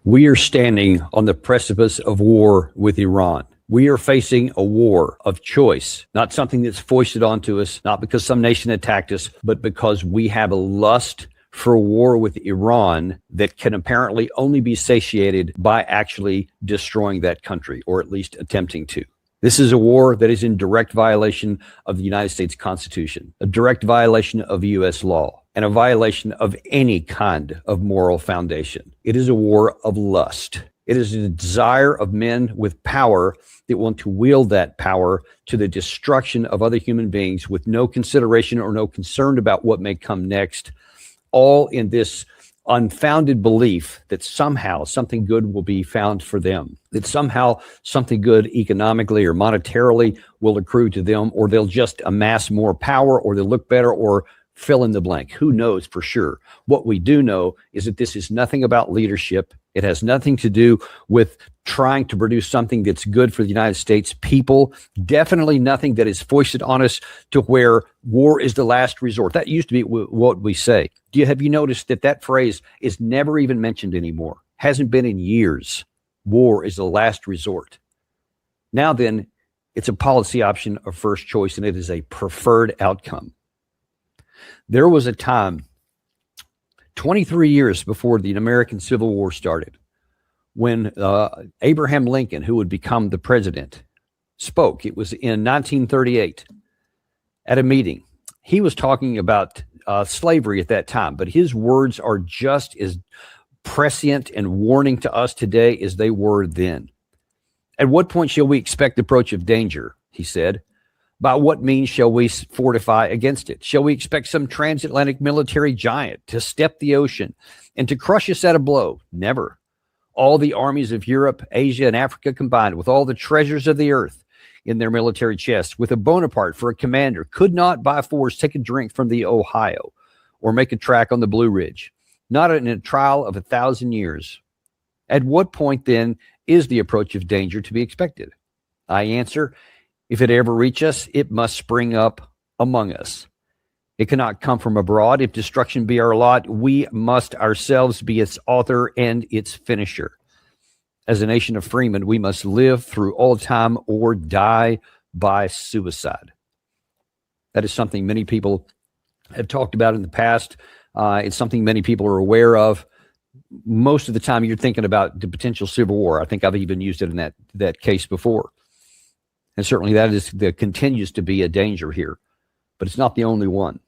We are standing on the precipice of war with Iran. We are facing a war of choice, not something that's foisted onto us, not because some nation attacked us, but because we have a lust for war with Iran that can apparently only be satiated by actually destroying that country, or at least attempting to. This is a war that is in direct violation of the United States Constitution, a direct violation of U.S. law, and a violation of any kind of moral foundation. It is a war of lust. It is a desire of men with power that want to wield that power to the destruction of other human beings with no consideration or no concern about what may come next, all in this unfounded belief that somehow something good will be found for them, that somehow something good economically or monetarily will accrue to them, or they'll just amass more power, or they'll look better, or fill in the blank. Who knows for sure? What we do know is that this is nothing about leadership. It has nothing to do with trying to produce something that's good for the United States people. Definitely nothing that is foisted on us to where war is the last resort. That used to be what we say. Have you noticed that that phrase is never even mentioned anymore? Hasn't been in years. War is the last resort. Now then, it's a policy option of first choice, and it is a preferred outcome. There was a time 23 years before the American Civil War started when Abraham Lincoln, who would become the president, spoke. It was in 1938 at a meeting. He was talking about slavery at that time, but his words are just as prescient and warning to us today as they were then. At what point shall we expect the approach of danger? He said. By what means shall we fortify against it? Shall we expect some transatlantic military giant to step the ocean and to crush us at a blow? Never. All the armies of Europe, Asia, and Africa combined, with all the treasures of the earth in their military chests, with a Bonaparte for a commander, could not by force take a drink from the Ohio or make a track on the Blue Ridge, not in a trial of 1,000 years. At what point, then, is the approach of danger to be expected? I answer, if it ever reach us, it must spring up among us. It cannot come from abroad. If destruction be our lot, we must ourselves be its author and its finisher. As a nation of freemen, we must live through all time or die by suicide. That is something many people have talked about in the past. It's something many people are aware of. Most of the time, you're thinking about the potential civil war. I think I've even used it in that case before. And certainly that continues to be a danger here, but it's not the only one.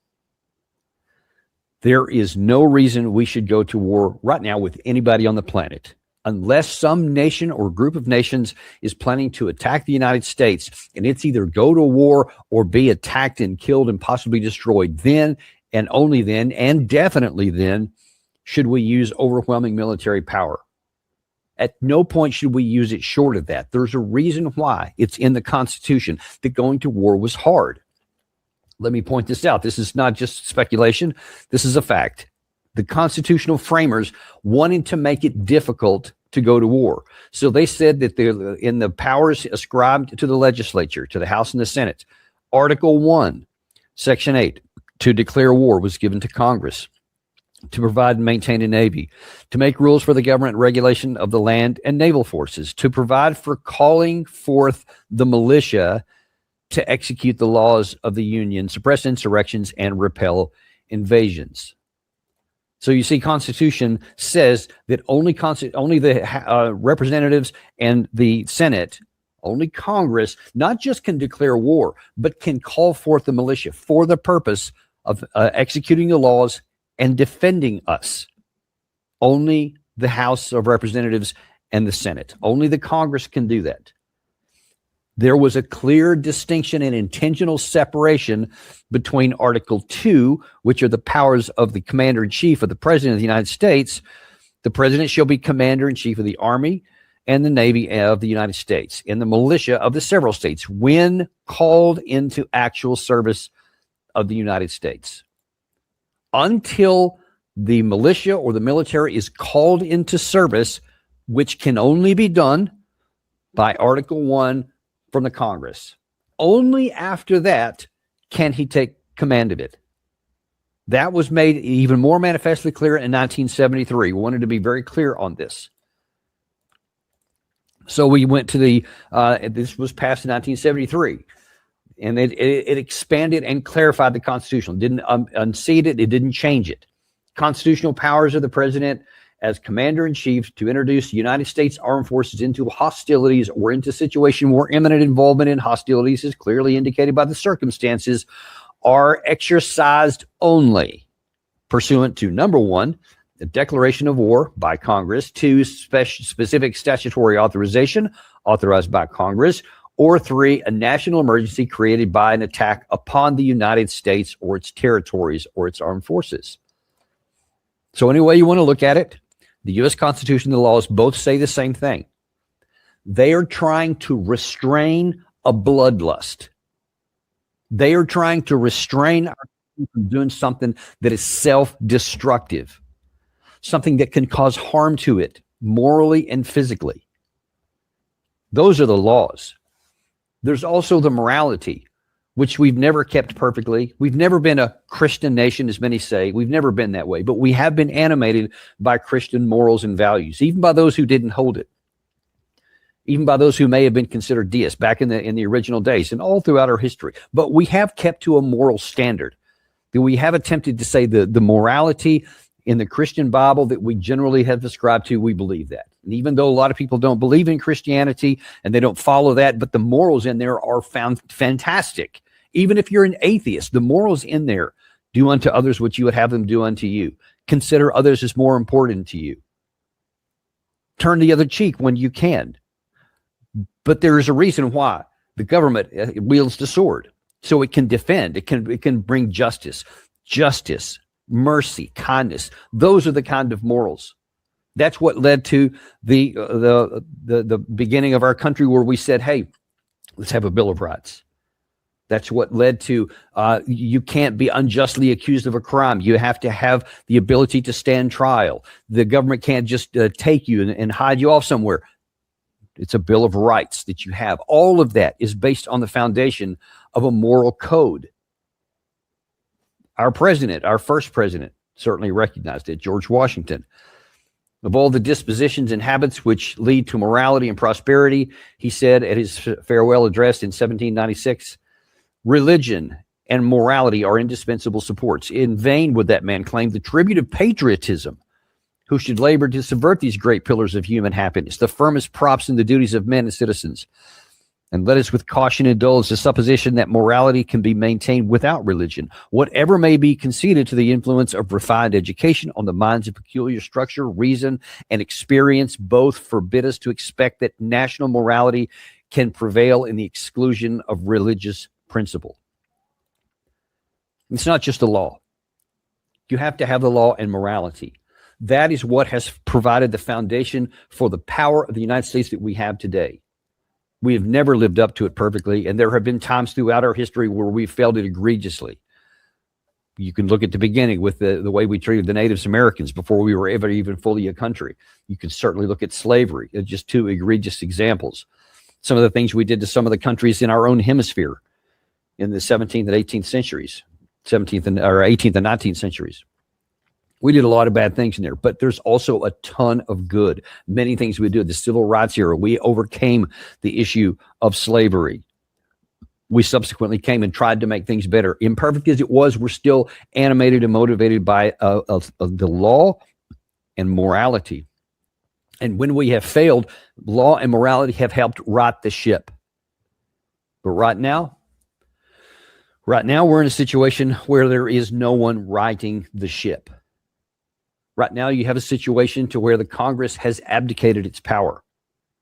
There is no reason we should go to war right now with anybody on the planet, unless some nation or group of nations is planning to attack the United States, and it's either go to war or be attacked and killed and possibly destroyed. Then, and only then, and definitely then, should we use overwhelming military power. At no point should we use it short of that. There's a reason why it's in the Constitution that going to war was hard. Let me point this out. This is not just speculation. This is a fact. The constitutional framers wanted to make it difficult to go to war. So they said that in the powers ascribed to the legislature, to the House and the Senate, Article 1, Section 8, to declare war was given to Congress, to provide and maintain a navy, to make rules for the government regulation of the land and naval forces, to provide for calling forth the militia to execute the laws of the Union, suppress insurrections, and repel invasions. So you see, Constitution says that only the representatives and the Senate, only Congress, not just can declare war, but can call forth the militia for the purpose of executing the laws and defending us. Only the House of Representatives and the Senate. Only the Congress can do that. There was a clear distinction and intentional separation between Article 2, which are the powers of the Commander-in-Chief of the President of the United States. The President shall be Commander-in-Chief of the Army and the Navy of the United States, and the militia of the several states when called into actual service of the United States. Until the militia or the military is called into service, which can only be done by Article 1 from the Congress. Only after that can he take command of it. That was made even more manifestly clear in 1973. We wanted to be very clear on this. So we went to this was passed in 1973, and it expanded and clarified the Constitution. It didn't unseat it. It didn't change it. Constitutional powers of the president as commander-in-chief to introduce the United States Armed Forces into hostilities or into situation where imminent involvement in hostilities is clearly indicated by the circumstances are exercised only pursuant to, number one, the declaration of war by Congress, two, specific statutory authorization authorized by Congress, or three, a national emergency created by an attack upon the United States or its territories or its armed forces. So any way you want to look at it, the U.S. Constitution and the laws both say the same thing. They are trying to restrain a bloodlust. They are trying to restrain our country from doing something that is self-destructive, something that can cause harm to it morally and physically. Those are the laws. There's also the morality, which we've never kept perfectly. We've never been a Christian nation, as many say. We've never been that way, but we have been animated by Christian morals and values, even by those who didn't hold it, even by those who may have been considered deists back in the original days and all throughout our history. But we have kept to a moral standard. That we have attempted to say the morality in the Christian Bible that we generally have ascribed to, we believe that. And even though a lot of people don't believe in Christianity and they don't follow that, but the morals in there are found fantastic. Even if you're an atheist, the morals in there: do unto others what you would have them do unto you. Consider others as more important to you. Turn the other cheek when you can. But there is a reason why the government wields the sword, so it can defend. It can bring justice, mercy, kindness. Those are the kind of morals. That's what led to the beginning of our country, where we said, "Hey, let's have a Bill of Rights." That's what led to you can't be unjustly accused of a crime. You have to have the ability to stand trial. The government can't just take you and hide you off somewhere. It's a Bill of Rights that you have. All of that is based on the foundation of a moral code. Our president, our first president, certainly recognized it, George Washington. Of all the dispositions and habits which lead to morality and prosperity, he said at his farewell address in 1796, religion and morality are indispensable supports. In vain would that man claim the tribute of patriotism, who should labor to subvert these great pillars of human happiness, the firmest props in the duties of men and citizens. And let us with caution indulge the supposition that morality can be maintained without religion, whatever may be conceded to the influence of refined education on the minds of peculiar structure, reason, and experience. Both forbid us to expect that national morality can prevail in the exclusion of religious principle. It's not just a law. You have to have the law and morality. That is what has provided the foundation for the power of the United States that we have today. We have never lived up to it perfectly, and there have been times throughout our history where we failed it egregiously. You can look at the beginning with the way we treated the Native Americans before we were ever even fully a country. You can certainly look at slavery. It's just two egregious examples. Some of the things we did to some of the countries in our own hemisphere in the 17th and 18th centuries, 18th and 19th centuries. We did a lot of bad things in there, but there's also a ton of good. Many things we did. The civil rights era, we overcame the issue of slavery. We subsequently came and tried to make things better. Imperfect as it was, we're still animated and motivated by the law and morality. And when we have failed, law and morality have helped right the ship. But right now we're in a situation where there is no one righting the ship. Right now, you have a situation to where the Congress has abdicated its power.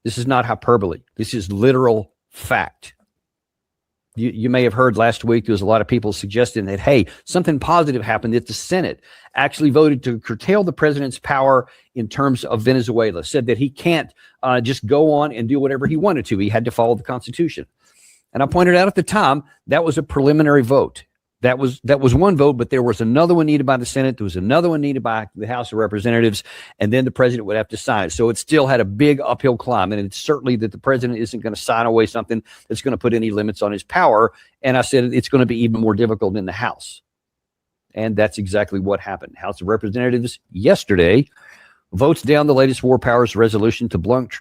This is not hyperbole. This is literal fact. You may have heard last week, there was a lot of people suggesting that, hey, something positive happened, that the Senate actually voted to curtail the president's power in terms of Venezuela, said that he can't just go on and do whatever he wanted to. He had to follow the Constitution. And I pointed out at the time, that was a preliminary vote. That was one vote, but there was another one needed by the Senate. There was another one needed by the House of Representatives, and then the president would have to sign it. So it still had a big uphill climb, and it's certainly that the president isn't going to sign away something that's going to put any limits on his power. And I said it's going to be even more difficult in the House. And that's exactly what happened. House of Representatives yesterday votes down the latest war powers resolution to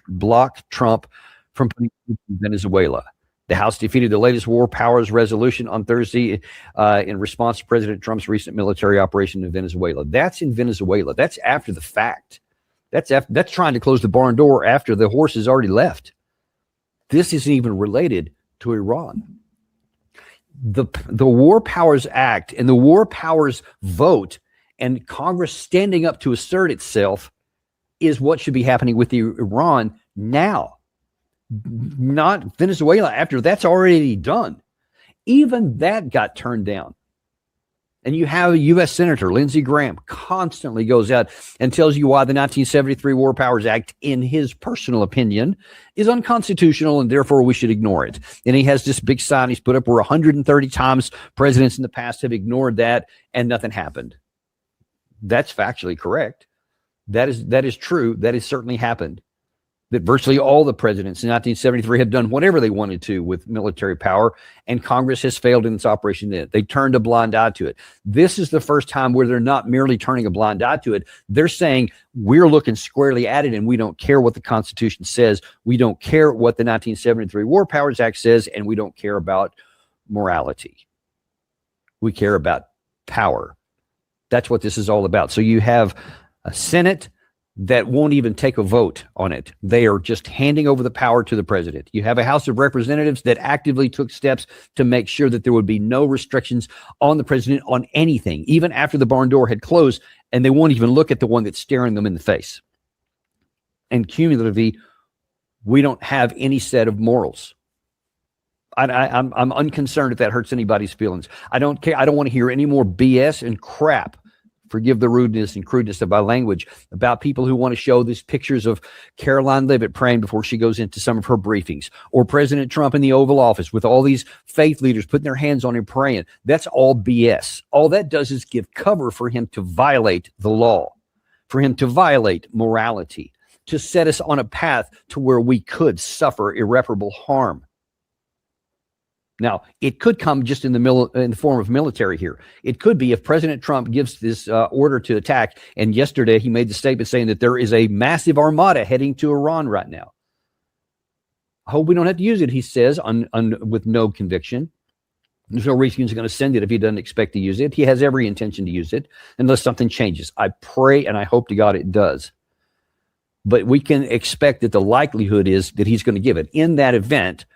block Trump from putting troops in Venezuela. The House defeated the latest war powers resolution on Thursday in response to President Trump's recent military operation in Venezuela. That's in Venezuela. That's after the fact. That's trying to close the barn door after the horse has already left. This isn't even related to Iran. The War Powers Act and the War Powers vote and Congress standing up to assert itself is what should be happening with Iran now, not Venezuela after that's already done. Even that got turned down. And you have a U.S. Senator, Lindsey Graham, constantly goes out and tells you why the 1973 War Powers Act, in his personal opinion, is unconstitutional and therefore we should ignore it. And he has this big sign he's put up where 130 times presidents in the past have ignored that and nothing happened. That's factually correct. That is true. That has certainly happened. That virtually all the presidents in 1973 have done whatever they wanted to with military power, and Congress has failed in its operation in it. They turned a blind eye to it. This is the first time where they're not merely turning a blind eye to it. They're saying we're looking squarely at it, and we don't care what the Constitution says. We don't care what the 1973 War Powers Act says, and we don't care about morality. We care about power. That's what this is all about. So you have a Senate that won't even take a vote on it. They are just handing over the power to the president. You have a House of Representatives that actively took steps to make sure that there would be no restrictions on the president on anything, even after the barn door had closed, and they won't even look at the one that's staring them in the face. And cumulatively, we don't have any set of morals. I'm unconcerned if that hurts anybody's feelings. I don't care. I don't want to hear any more BS and crap. Forgive the rudeness and crudeness of my language about people who want to show these pictures of Caroline Leavitt praying before she goes into some of her briefings, or President Trump in the Oval Office with all these faith leaders putting their hands on him praying. That's all BS. All that does is give cover for him to violate the law, for him to violate morality, to set us on a path to where we could suffer irreparable harm. Now, it could come just in the form of military here. It could be if President Trump gives this order to attack, and yesterday he made the statement saying that there is a massive armada heading to Iran right now. I hope we don't have to use it, he says, with no conviction. There's no reason he's going to send it if he doesn't expect to use it. He has every intention to use it unless something changes. I pray and I hope to God it does. But we can expect that the likelihood is that he's going to give it. In that event,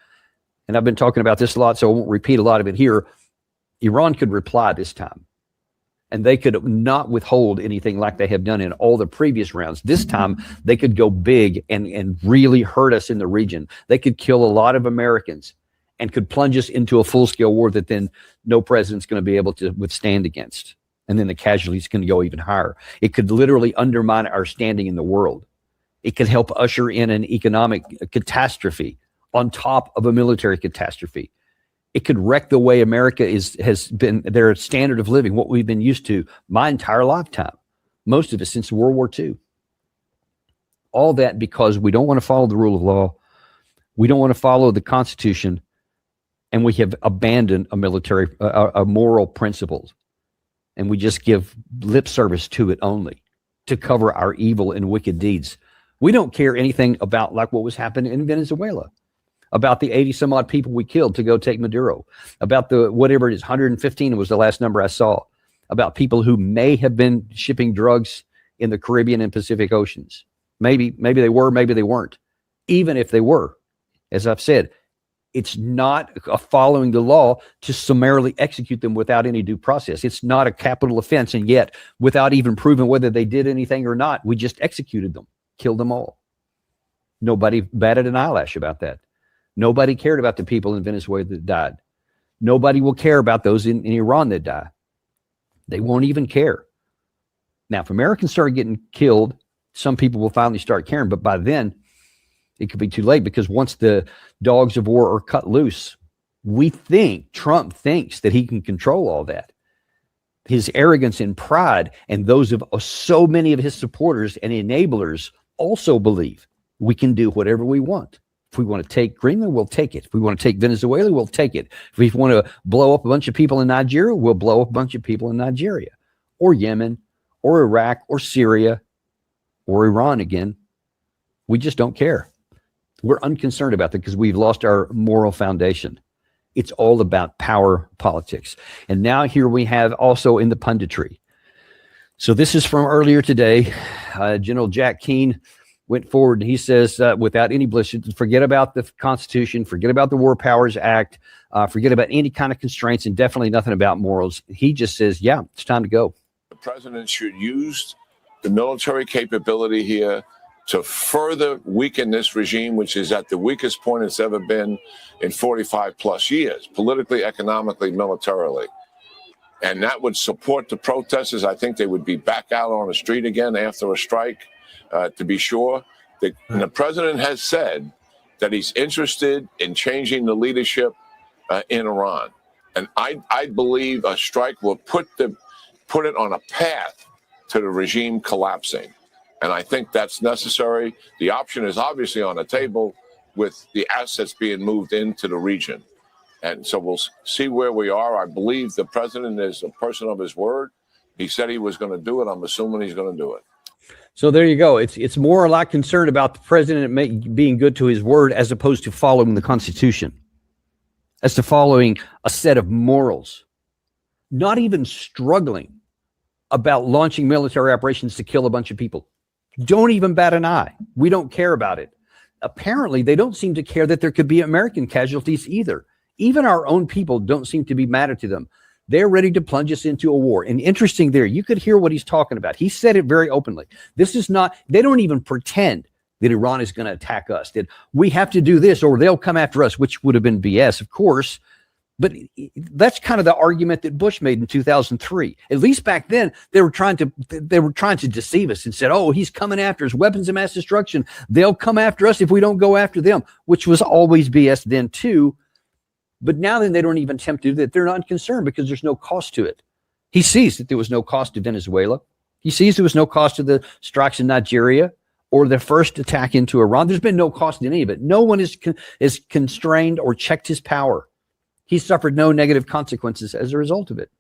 and I've been talking about this a lot, so I won't repeat a lot of it here, Iran could reply this time. And they could not withhold anything like they have done in all the previous rounds. This time, they could go big and really hurt us in the region. They could kill a lot of Americans and could plunge us into a full-scale war that then no president's going to be able to withstand against. And then the casualties can go even higher. It could literally undermine our standing in the world. It could help usher in an economic catastrophe on top of a military catastrophe. It could wreck the way America has been their standard of living, what we've been used to my entire lifetime, most of it since World War II. All that because we don't want to follow the rule of law. We don't want to follow the Constitution, and we have abandoned a moral principles, and we just give lip service to it only to cover our evil and wicked deeds. We don't care anything about like what was happening in Venezuela, about the 80 some odd people we killed to go take Maduro, about the whatever it is, 115 was the last number I saw, about people who may have been shipping drugs in the Caribbean and Pacific Oceans. Maybe they were, maybe they weren't. Even if they were, as I've said, it's not following the law to summarily execute them without any due process. It's not a capital offense, and yet, without even proving whether they did anything or not, we just executed them, killed them all. Nobody batted an eyelash about that. Nobody cared about the people in Venezuela that died. Nobody will care about those in Iran that die. They won't even care. Now, if Americans start getting killed, some people will finally start caring, but by then, it could be too late, because once the dogs of war are cut loose, Trump thinks that he can control all that. His arrogance and pride, and those of so many of his supporters and enablers also believe we can do whatever we want. If we want to take Greenland, we'll take it. If we want to take Venezuela, we'll take it. If we want to blow up a bunch of people in Nigeria, we'll blow up a bunch of people in Nigeria, or Yemen, or Iraq, or Syria. or Iran again. We just don't care. We're unconcerned about that because we've lost our moral foundation. It's all about power politics. And now here we have also in the punditry. So this is from earlier today. General Jack Keane went forward and he says, without any blemish, forget about the Constitution, forget about the War Powers Act, forget about any kind of constraints, and definitely nothing about morals. He just says, yeah, it's time to go. The president should use the military capability here to further weaken this regime, which is at the weakest point it's ever been in 45 plus years, politically, economically, militarily. And that would support the protesters. I think they would be back out on the street again after a strike, to be sure. And the president has said that he's interested in changing the leadership in Iran. And I believe a strike will put it on a path to the regime collapsing. And I think that's necessary. The option is obviously on the table with the assets being moved into the region. And so we'll see where we are. I believe the president is a person of his word. He said he was going to do it. I'm assuming he's going to do it. So there you go. It's more a lot concerned about the president being good to his word as opposed to following the Constitution, as to following a set of morals, not even struggling about launching military operations to kill a bunch of people. Don't even bat an eye. We don't care about it. Apparently, they don't seem to care that there could be American casualties either. Even our own people don't seem to be matter to them. They're ready to plunge us into a war. And interesting there, you could hear what he's talking about. He said it very openly. This is not, they don't even pretend that Iran is going to attack us, that we have to do this or they'll come after us, which would have been BS, of course. But that's kind of the argument that Bush made in 2003. At least back then, they were trying to deceive us and said, "Oh, he's coming after us, weapons of mass destruction. They'll come after us if we don't go after them," which was always BS then too. But now then, they don't even attempt to do that. They're not concerned because there's no cost to it. He sees that there was no cost to Venezuela. He sees there was no cost to the strikes in Nigeria or the first attack into Iran. There's been no cost in any of it. No one is constrained or checked his power. He suffered no negative consequences as a result of it.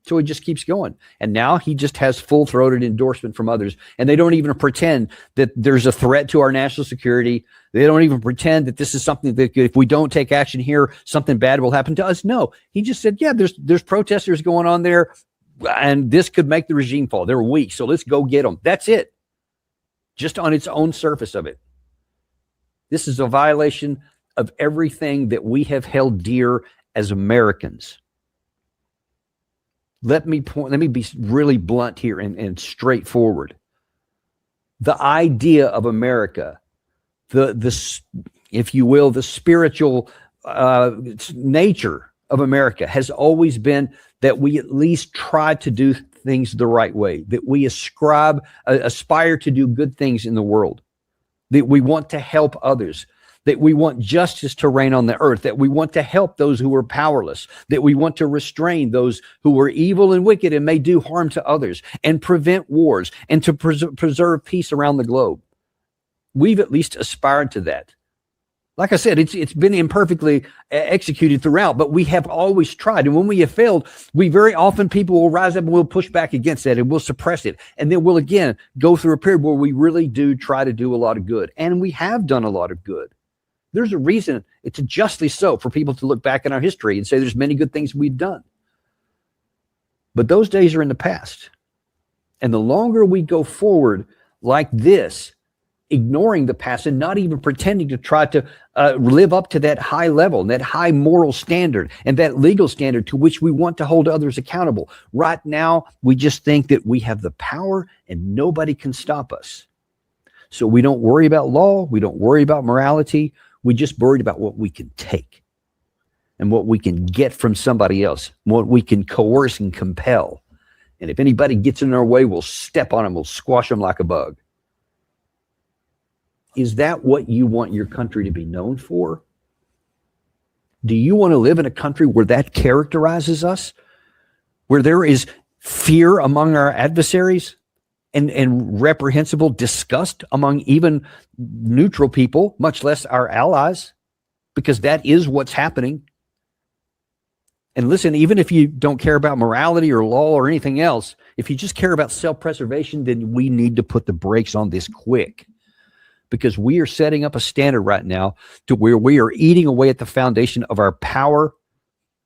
So he just keeps going. And now he just has full-throated endorsement from others. And they don't even pretend that there's a threat to our national security. They don't even pretend that this is something that if we don't take action here, something bad will happen to us. No, he just said, yeah, there's protesters going on there, and this could make the regime fall. They're weak, so let's go get them. That's it. Just on its own surface of it. This is a violation of everything that we have held dear as Americans. Let me be really blunt here and straightforward. The idea of America, if you will, the spiritual nature of America has always been that we at least try to do things the right way, that we aspire to do good things in the world, that we want to help others, that we want justice to reign on the earth, that we want to help those who are powerless, that we want to restrain those who are evil and wicked and may do harm to others, and prevent wars, and to preserve peace around the globe. We've at least aspired to that. Like I said, it's been imperfectly executed throughout, but we have always tried. And when we have failed, people will rise up and we'll push back against that and we'll suppress it. And then we'll again go through a period where we really do try to do a lot of good. And we have done a lot of good. There's a reason, it's justly so, for people to look back in our history and say there's many good things we've done. But those days are in the past. And the longer we go forward like this, ignoring the past and not even pretending to try to live up to that high level, and that high moral standard and that legal standard to which we want to hold others accountable. Right now, we just think that we have the power and nobody can stop us. So we don't worry about law. We don't worry about morality. We just worried about what we can take and what we can get from somebody else, what we can coerce and compel. And if anybody gets in our way, we'll step on them. We'll squash them like a bug. Is that what you want your country to be known for? Do you want to live in a country where that characterizes us? Where there is fear among our adversaries and reprehensible disgust among even neutral people, much less our allies, because that is what's happening. And listen, even if you don't care about morality or law or anything else, if you just care about self-preservation, then we need to put the brakes on this quick, because we are setting up a standard right now to where we are eating away at the foundation of our power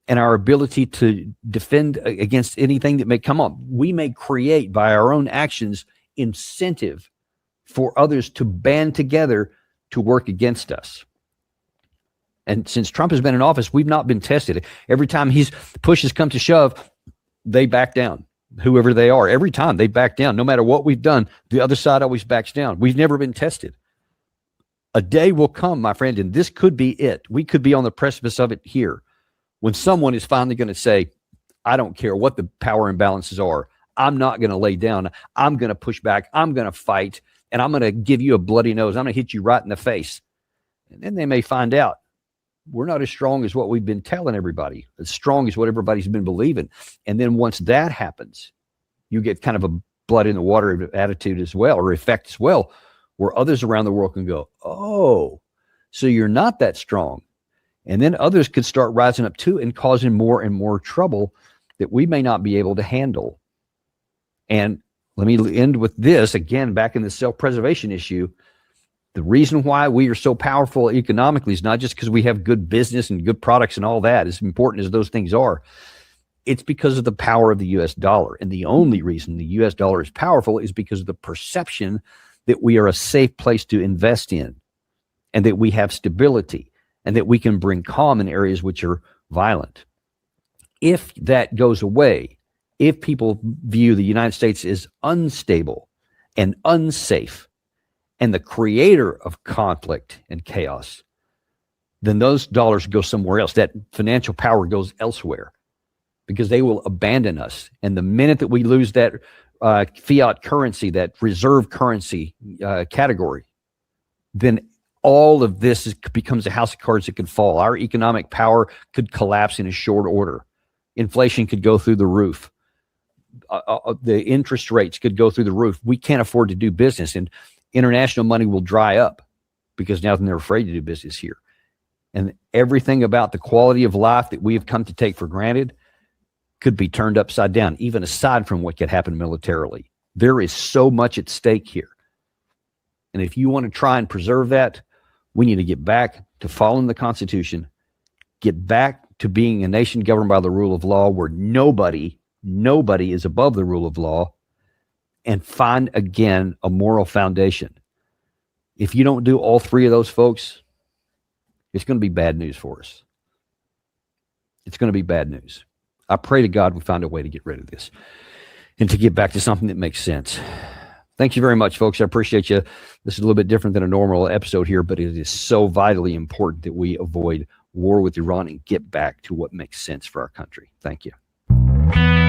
and our ability to defend against anything that may come up. We may create by our own actions incentive for others to band together to work against us. And since Trump has been in office, we've not been tested. Every time push has come to shove, they back down, whoever they are. Every time they back down. No matter what we've done, the other side always backs down. We've never been tested. A day will come, my friend, and this could be it. We could be on the precipice of it here, when someone is finally going to say, I don't care what the power imbalances are. I'm not going to lay down. I'm going to push back. I'm going to fight, and I'm going to give you a bloody nose. I'm going to hit you right in the face. And then they may find out we're not as strong as what we've been telling everybody, as strong as what everybody's been believing. And then once that happens, you get kind of a blood in the water attitude as well, or effect as well, where others around the world can go, oh, so you're not that strong. And then others could start rising up too and causing more and more trouble that we may not be able to handle. And let me end with this, again, back in the self-preservation issue. The reason why we are so powerful economically is not just because we have good business and good products and all that, as important as those things are. It's because of the power of the U.S. dollar. And the only reason the U.S. dollar is powerful is because of the perception that we are a safe place to invest in, and that we have stability, and that we can bring calm in areas which are violent. If that goes away, if people view the United States as unstable and unsafe, and the creator of conflict and chaos, then those dollars go somewhere else. That financial power goes elsewhere, because they will abandon us. And the minute that we lose that fiat currency, that reserve currency category, then all of this becomes a house of cards that could fall. Our economic power could collapse in a short order. Inflation could go through the roof. The interest rates could go through the roof. We can't afford to do business. And international money will dry up, because now they're afraid to do business here. And everything about the quality of life that we have come to take for granted could be turned upside down, even aside from what could happen militarily. There is so much at stake here. And if you want to try and preserve that, we need to get back to following the Constitution, get back to being a nation governed by the rule of law, where nobody is above the rule of law, and find again a moral foundation. If you don't do all three of those, folks, it's going to be bad news for us. It's going to be bad news. I pray to God we find a way to get rid of this and to get back to something that makes sense. Thank you very much, folks. I appreciate you. This is a little bit different than a normal episode here, but it is so vitally important that we avoid war with Iran and get back to what makes sense for our country. Thank you.